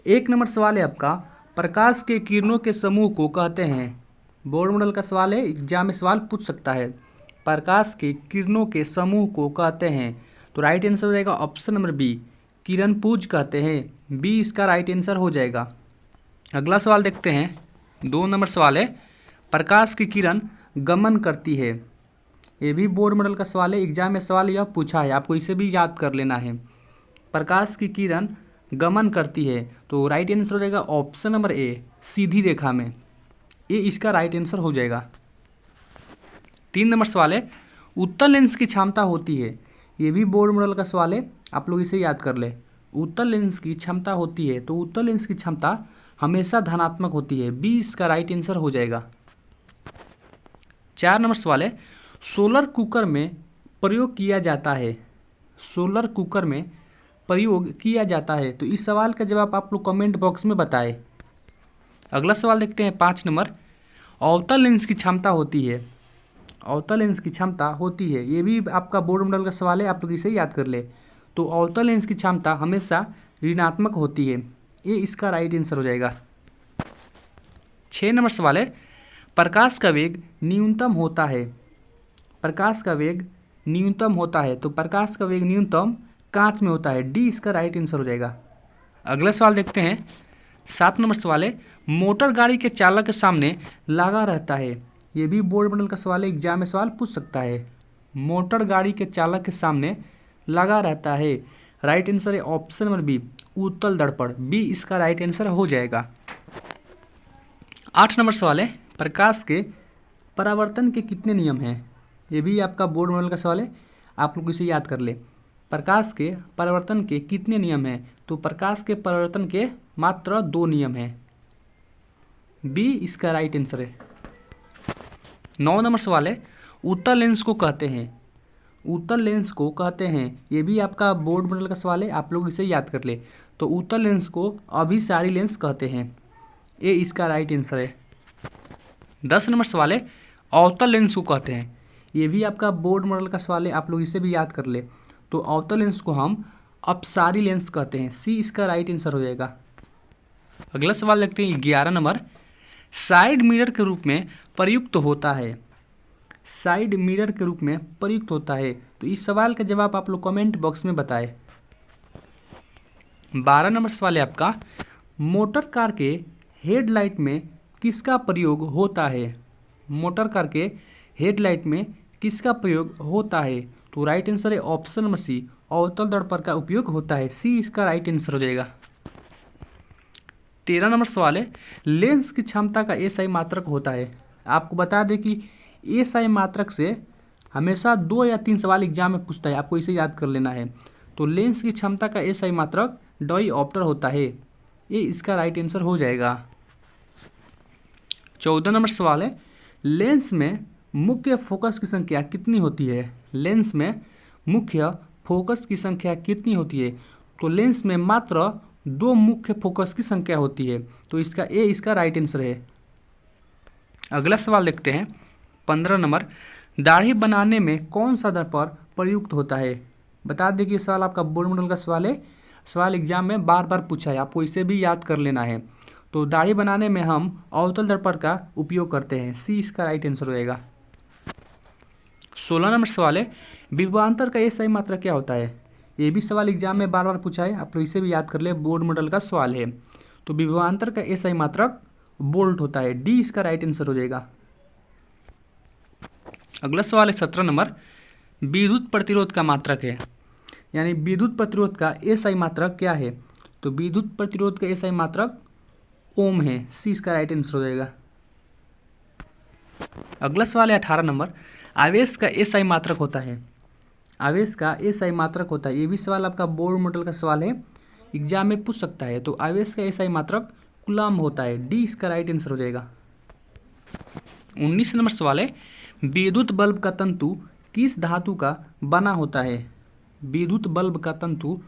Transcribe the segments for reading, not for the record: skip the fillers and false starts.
एक नंबर सवाल है आपका, प्रकाश के किरणों के समूह को कहते हैं। बोर्ड मॉडल का सवाल है, एग्जाम में सवाल पूछ सकता है। प्रकाश के किरणों के समूह को कहते हैं, तो राइट आंसर हो जाएगा ऑप्शन नंबर बी, किरणपुंज कहते हैं। बी इसका राइट आंसर हो जाएगा। अगला सवाल देखते हैं। 2 नंबर सवाल है, प्रकाश की किरण गमन करती है। ये भी बोर्ड मॉडल का सवाल है, एग्जाम में सवाल यह पूछा है, आपको इसे भी याद कर लेना है। प्रकाश की किरण गमन करती है, तो राइट आंसर हो जाएगा ऑप्शन नंबर ए, सीधी रेखा में। ये इसका राइट आंसर हो जाएगा। 3 नंबर सवाल है, उत्तल लेंस की क्षमता होती है। ये भी बोर्ड मॉडल का सवाल है, आप लोग इसे याद कर ले। उत्तल लेंस की क्षमता होती है, तो उत्तल लेंस की क्षमता हमेशा धनात्मक होती है। बी इसका राइट आंसर हो जाएगा। 4 नंबर सवाल है, सोलर कुकर में प्रयोग किया जाता है। सोलर कुकर में प्रयोग किया जाता है, तो इस सवाल का जवाब आप लोग कमेंट बॉक्स में बताएं। अगला सवाल देखते हैं 5 नंबर, अवतल लेंस की क्षमता होती है। अवतल लेंस की क्षमता होती है, ये भी आपका बोर्ड मॉडल का सवाल है, आप लोग इसे याद कर ले। तो अवतल लेंस की क्षमता हमेशा ऋणात्मक होती है। ये इसका राइट आंसर हो जाएगा। 6 नंबर सवाल है, प्रकाश का वेग न्यूनतम होता है। प्रकाश का वेग न्यूनतम होता है, तो प्रकाश का वेग न्यूनतम कांच में होता है। डी इसका राइट आंसर हो जाएगा। अगला सवाल देखते हैं। 7 नंबर सवाल है, मोटर गाड़ी के चालक के सामने लगा रहता है। ये भी बोर्ड मॉडल का सवाल है, एग्जाम में सवाल पूछ सकता है। मोटर गाड़ी के चालक के सामने लगा रहता है, राइट आंसर है ऑप्शन नंबर बी, उत्तल दर्पण। बी इसका राइट आंसर हो जाएगा। 8 नंबर सवाल है, प्रकाश के परावर्तन के कितने नियम हैं। ये भी आपका बोर्ड मॉडल का सवाल है, आप लोग इसे याद कर ले। प्रकाश के परावर्तन के कितने नियम हैं, तो प्रकाश के परावर्तन के मात्र 2 नियम हैं। बी इसका राइट आंसर है। 9 नंबर सवाल है, उत्तल लेंस को कहते हैं। उत्तल लेंस को कहते हैं, ये भी आपका बोर्ड मॉडल का सवाल है, आप लोग इसे याद कर ले। तो उत्तल लेंस को अभिसारी लेंस कहते हैं। ये इसका राइट आंसर है। 10 नंबर सवाल है, अवतल लेंस को कहते हैं। ये भी आपका बोर्ड मॉडल का सवाल है, आप लोग इसे भी याद कर ले। तो अवतल लेंस को हम अपसारी लेंस कहते हैं। सी इसका राइट आंसर हो जाएगा। अगला सवाल देखते हैं 11 नंबर, साइड मिरर के रूप में प्रयुक्त होता है। साइड मिरर के रूप में प्रयुक्त होता है, तो इस सवाल का जवाब आप लोग कमेंट बॉक्स में बताएं। 12 नंबर सवाल है आपका, मोटर कार के हेडलाइट में किसका प्रयोग होता है। मोटर कार के हेडलाइट में किसका प्रयोग होता है, तो राइट आंसर है ऑप्शन नंबर सी, अवतल दर्पण का उपयोग होता है। सी इसका राइट आंसर हो जाएगा। 13 नंबर सवाल है, लेंस की क्षमता का एसआई मात्रक होता है। आपको बता दें कि एसआई मात्रक से हमेशा 2 या 3 सवाल एग्जाम में पूछता है, आपको इसे याद कर लेना है। तो लेंस की क्षमता का एसआई मात्रक डायऑप्टर होता है। ये इसका राइट आंसर हो जाएगा। 14 नंबर सवाल है, लेंस में मुख्य फोकस की संख्या कितनी होती है। लेंस में मुख्य फोकस की संख्या कितनी होती है, तो लेंस में मात्र 2 मुख्य फोकस की संख्या होती है। तो इसका ए इसका राइट आंसर है। अगला सवाल देखते हैं 15 नंबर, दाढ़ी बनाने में कौन सा दर्पण प्रयुक्त होता है। बता दें कि सवाल आपका बोर्ड मॉडल का सवाल है, सवाल एग्जाम में बार बार पूछा है, आपको इसे भी याद कर लेना है। तो दाढ़ी बनाने में हम अवतल दर्पण का उपयोग करते हैं। सी इसका राइट आंसर हो जाएगा। 16 नंबर सवाल है, विभवांतर का एसआई मात्रा क्या होता है। ये भी सवाल एग्जाम में बार बार पूछा है, आप लोग इसे भी याद कर ले, बोर्ड मॉडल का सवाल है। तो विभवांतर का एसआई मात्रक वोल्ट होता है। डी इसका राइट आंसर हो जाएगा। अगला सवाल है 17 नंबर, विद्युत प्रतिरोध का मात्रक है, यानी विद्युत प्रतिरोध का एसआई मात्रक क्या है। तो विद्युत प्रतिरोध का एसआई मात्रक ओम है। सी इसका राइट आंसर हो जाएगा। अगला सवाल है 18 नंबर, आवेश का एसआई मात्रक होता है। आवेश का एसआई मात्रक होता है, ये भी सवाल आपका बोर्ड मॉडल का सवाल है, एग्जाम में पूछ सकता है। तो आवेश का एसआई मात्रक कूलम्ब होता है। डी इसका राइट आंसर हो जाएगा। 19 नंबर सवाल है, विद्युत बल्ब का तंतु किस धातु का बना होता है। विद्युत बल्ब का तंतु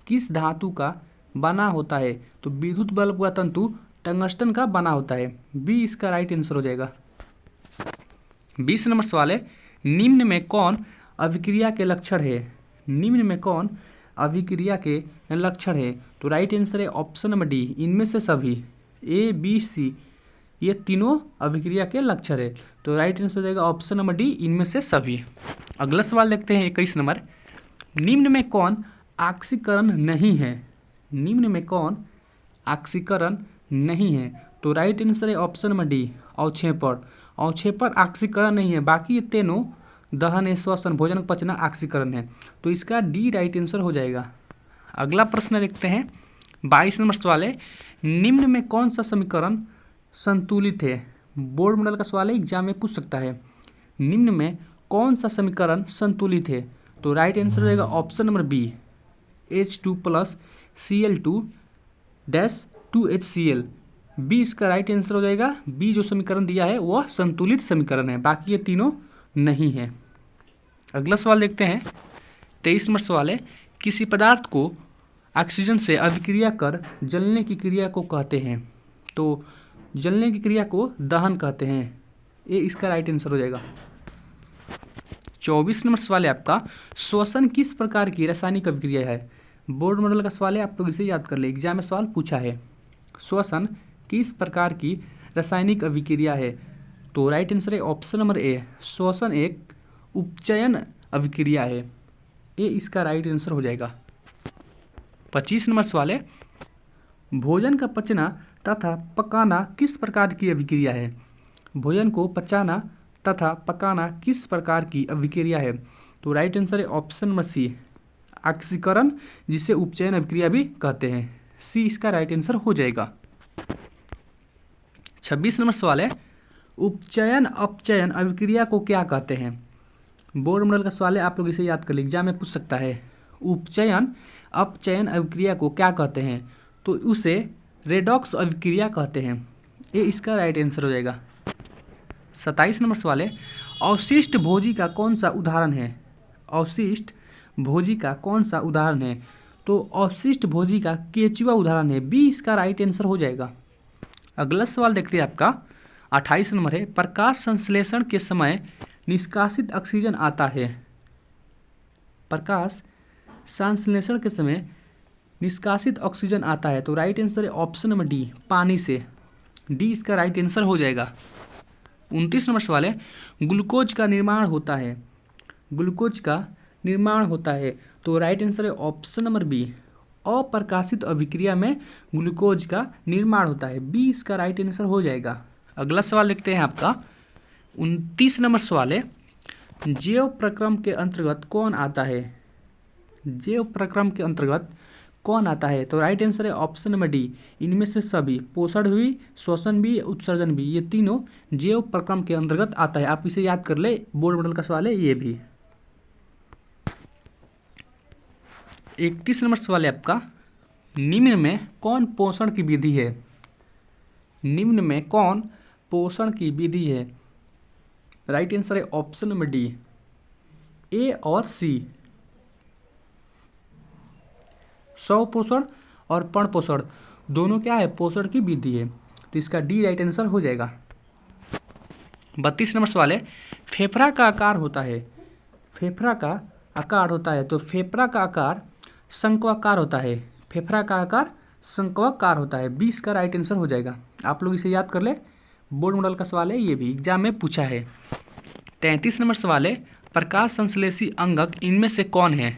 किस धातु का बना होता है, तो विद्युत बल्ब का तंतु टंगस्टन का बना होता है। बी इसका राइट आंसर हो जाएगा। 20 नंबर सवाल है, निम्न में कौन अभिक्रिया के लक्षण है। निम्न में कौन अभिक्रिया के लक्षण है? तो राइट आंसर है ऑप्शन नंबर डी, इनमें से सभी। ए बी सी ये तीनों अभिक्रिया के लक्षण है, तो राइट आंसर हो जाएगा ऑप्शन नंबर डी, इनमें से सभी। अगला सवाल देखते हैं 21 नंबर। निम्न में कौन ऑक्सीकरण नहीं है? निम्न में कौन ऑक्सीकरण नहीं है? तो राइट आंसर है ऑप्शन नंबर डी, अवक्षेपण। अवक्षेपण ऑक्सीकरण नहीं है, बाकी ये तीनों दहन, श्वसन, भोजन, पचना ऑक्सीकरण है, तो इसका डी राइट आंसर हो जाएगा। अगला प्रश्न देखते हैं 22 नंबर सवाल है। निम्न में कौन सा समीकरण संतुलित है? बोर्ड मॉडल का सवाल है, एग्जाम में पूछ सकता है। निम्न में कौन सा समीकरण संतुलित है? तो राइट आंसर हो जाएगा option number B, H2+Cl2 -2HCl। B इसका राइट आंसर हो जाएगा। बी जो समीकरण दिया है वह संतुलित समीकरण है, बाकी ये तीनों नहीं है। अगला सवाल देखते हैं 23 नंबर सवाल है। किसी पदार्थ को ऑक्सीजन से अभिक्रिया कर जलने की क्रिया को कहते हैं? तो जलने की क्रिया को दहन कहते हैं, ये इसका राइट आंसर हो जाएगा। 24 नंबर सवाल है आपका, श्वसन किस प्रकार की रासायनिक अभिक्रिया है? बोर्ड मॉडल का सवाल है, आप लोग इसे याद कर ले, एग्जाम में सवाल पूछा है। श्वसन किस प्रकार की रासायनिक अभिक्रिया है? तो राइट आंसर है ऑप्शन नंबर ए, श्वसन एक उपचयन अभिक्रिया है, ये इसका राइट आंसर हो जाएगा। 25 नंबर सवाल है। भोजन का पचना तथा पकाना किस प्रकार की अभिक्रिया है? भोजन को पचाना तथा पकाना किस प्रकार की अभिक्रिया है? तो राइट आंसर है ऑप्शन नंबर सी, ऑक्सीकरण, जिसे उपचयन अभिक्रिया भी कहते हैं, सी इसका राइट आंसर हो जाएगा। 26 नंबर सवाल है। उपचयन अपचयन अभिक्रिया को क्या कहते हैं? बोर्ड मॉडल का सवाल है, आप लोग इसे याद कर लीजिए, एग्जाम में पूछ सकता है। उपचयन अपचयन अभिक्रिया को क्या कहते हैं? तो उसे रेडॉक्स अभिक्रिया कहते हैं, ये इसका राइट आंसर हो जाएगा। 27 नंबर सवाल है। अवशिष्ट भोजी का कौन सा उदाहरण है? अवशिष्ट भोजी का कौन सा उदाहरण है? तो अवशिष्ट भोजी का केचुआ उदाहरण है, बी इसका राइट आंसर हो जाएगा। अगला सवाल देखते हैं आपका 28 नंबर है। प्रकाश संश्लेषण के समय निष्कासित ऑक्सीजन आता है? प्रकाश संश्लेषण के समय निष्कासित ऑक्सीजन आता है, तो राइट आंसर है ऑप्शन नंबर डी, पानी से, डी इसका राइट आंसर हो जाएगा। 29 नंबर सवाल है। ग्लूकोज का निर्माण होता है? ग्लूकोज का निर्माण होता है, तो राइट आंसर है ऑप्शन नंबर बी, अप्रकाशित अभिक्रिया में ग्लूकोज का निर्माण होता है, बी इसका राइट आंसर हो जाएगा। अगला सवाल देखते हैं आपका 29 नंबर सवाल है। जैव प्रक्रम के अंतर्गत कौन आता है? जैव प्रक्रम के अंतर्गत कौन आता है? तो राइट आंसर है ऑप्शन नंबर डी, इनमें से सभी, पोषण भी, श्वसन भी, उत्सर्जन भी, ये तीनों जैव प्रक्रम के अंतर्गत आता है, आप इसे याद कर ले, बोर्ड मॉडल का सवाल है ये भी। 31 नंबर सवाल है आपका। निम्न में कौन पोषण की विधि है? निम्न में कौन पोषण की विधि है? राइट आंसर है ऑप्शन नंबर डी, ए और सी, स्वपोषण और पर्णपोषण दोनों क्या है? पोषण की विधि है, तो इसका डी राइट आंसर हो जाएगा। 32 नंबर सवाल है। फेफड़ा का आकार होता है? फेफड़ा का आकार होता है, तो फेफड़ा का आकार शंक्वाकार होता है, फेफड़ा का आकार शंक्वाकार होता है, 20 का राइट आंसर हो जाएगा। आप लोग इसे याद कर ले, बोर्ड मॉडल का सवाल है, ये भी एग्जाम में पूछा है। 33 नंबर सवाल है। प्रकाश संश्लेषी अंगक इनमें से कौन है?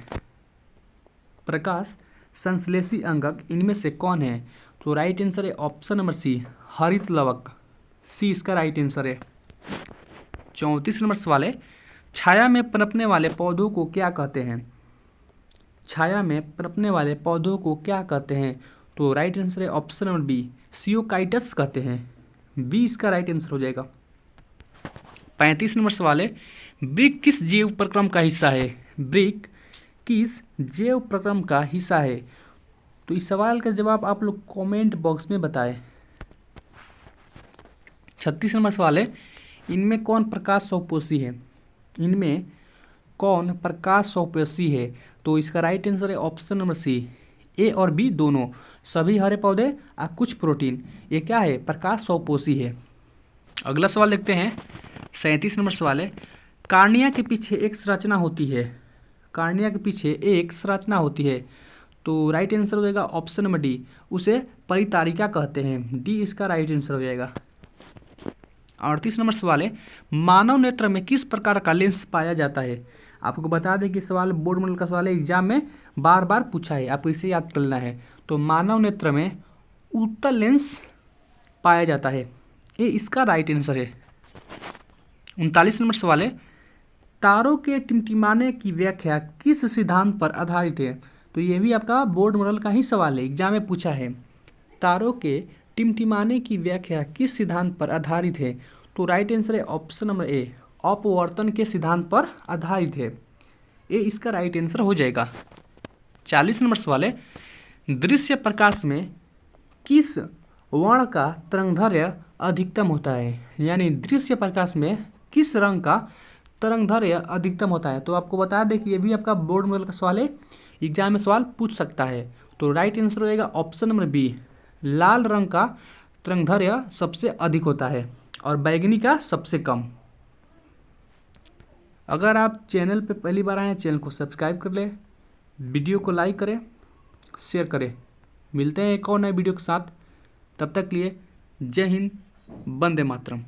प्रकाश संश्लेषी अंगक इनमें से कौन है? तो राइट आंसर है ऑप्शन नंबर सी, हरित लवक, सी इसका राइट आंसर है। 34 नंबर सवाल है। छाया में पनपने वाले पौधों को क्या कहते हैं? छाया में पनपने वाले पौधों को क्या कहते हैं? तो राइट आंसर है ऑप्शन नंबर बी, सियोकाइटस कहते हैं, बी इसका राइट आंसर हो जाएगा। 35 नंबर सवाल है। वृक्क किस जैव प्रक्रम का हिस्सा है? वृक्क किस जैव प्रक्रम का हिस्सा है? तो इस सवाल का जवाब आप लोग कमेंट बॉक्स में बताएं। 36 नंबर सवाल है। इनमें कौन प्रकाश स्वपोषी है? इनमें कौन प्रकाश स्वपोषी है? तो इसका राइट आंसर है ऑप्शन नंबर सी, ए और बी दोनों, सभी हरे पौधे और कुछ प्रोटीन, ये क्या है? प्रकाश स्वपोषी है। अगला सवाल देखते हैं 37 नंबर सवाल है। कार्निया के पीछे एक संरचना होती है? कार्निया के पीछे एक संरचना होती है। तो राइट आंसर हो जाएगा ऑप्शन नंबर डी, उसे परितारिका कहते हैं। डी इसका राइट आंसर हो जाएगा। 38 नंबर सवाल है, मानव नेत्र में किस प्रकार का लेंस पाया जाता है। आपको बता दें कि सवाल बोर्ड मॉडल का सवाल है, एग्जाम में बार बार पूछा है, आपको इसे याद करना है। तो मानव नेत्र में उत्तल लेंस पाया जाता है, ये इसका राइट आंसर है। 39 नंबर सवाल है, तारों के टिमटिमाने की व्याख्या किस सिद्धांत पर आधारित है। तो ये भी आपका बोर्ड मॉडल का ही सवाल है, एग्जाम में पूछा है। तारों के टिमटिमाने की व्याख्या किस सिद्धांत पर आधारित है। तो राइट आंसर है ऑप्शन नंबर ए, अपवर्तन के सिद्धांत पर आधारित है, ये इसका राइट आंसर हो जाएगा। 40 नंबर सवाल है, दृश्य प्रकाश में किस वर्ण का तरंगदैर्घ्य अधिकतम होता है। यानी दृश्य प्रकाश में किस रंग का तरंगदैर्घ्य अधिकतम होता है। तो आपको बता दें कि ये भी आपका बोर्ड मॉडल का सवाल है, एग्जाम में सवाल पूछ सकता है। तो राइट आंसर हो जाएगा ऑप्शन नंबर बी, लाल रंग का तरंगदैर्घ्य सबसे अधिक होता है और बैंगनी का सबसे कम। अगर आप चैनल पे पहली बार आए हैं, चैनल को सब्सक्राइब कर लें, वीडियो को लाइक करें, शेयर करें। मिलते हैं एक और नए वीडियो के साथ, तब तक के लिए जय हिंद, वंदे मातरम।